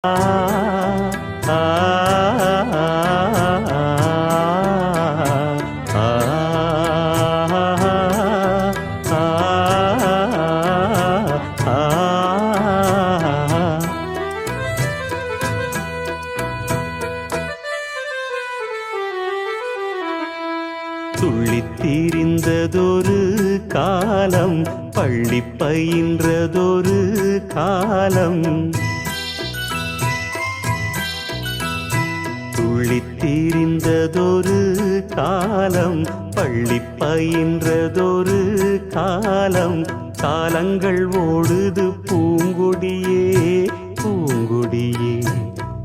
துள்ளித் திரிந்ததொரு காலம், பள்ளி பயின்றதொரு காலம். துள்ளித் திரிந்ததொரு காலம், பள்ளி பயின்றதொரு காலம். காலங்கள் ஓடுது பூங்கொடியே பூங்கொடியே,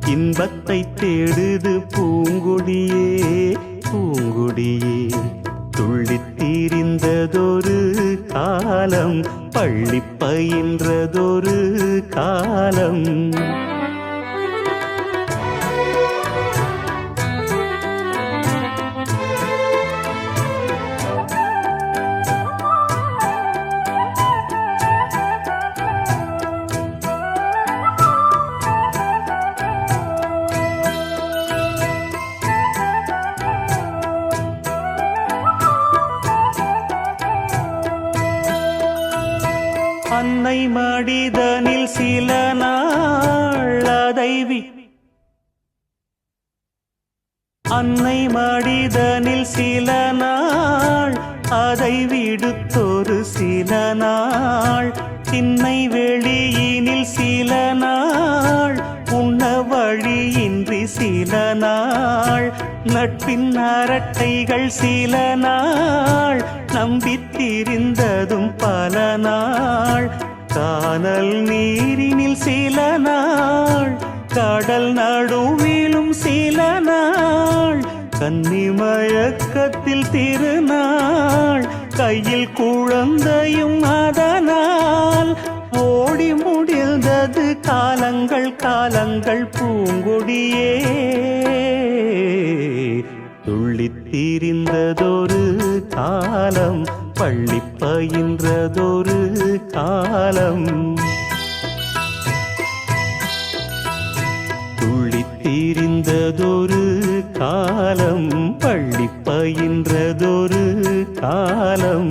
இன்பத்தை தேடுது பூங்கொடியே பூங்கொடியே. துள்ளித் திரிந்ததொரு காலம், பள்ளி பயின்றதொரு காலம். அன்னை மடிதனில் சில நாள் அன்னை மடிதனில் சில நாள் அதை விடுத்தொரு சில நாள். திண்ணை வெளியினில் சில நாள், உண்ண வழியின்றி சில நாள். நட்பின் அரட்டைகள் சில நாள், நம்பித்திரிந்ததும் பல நாள். கானல் நீரினில் சில நாள், கடல் நடுவிலும் சில நாள். கன்னிமயக்கத்தில் திருநாள், கையில் குழந்தையும் அதனால். ஓடி முடிந்தது காலங்கள் காலங்கள் பூங்கொடியே. துள்ளித் திரிந்ததொரு காலம், பள்ளி பயின்றதொரு காலம். துள்ளித் திரிந்ததொரு காலம், பள்ளி பயின்றதொரு காலம்.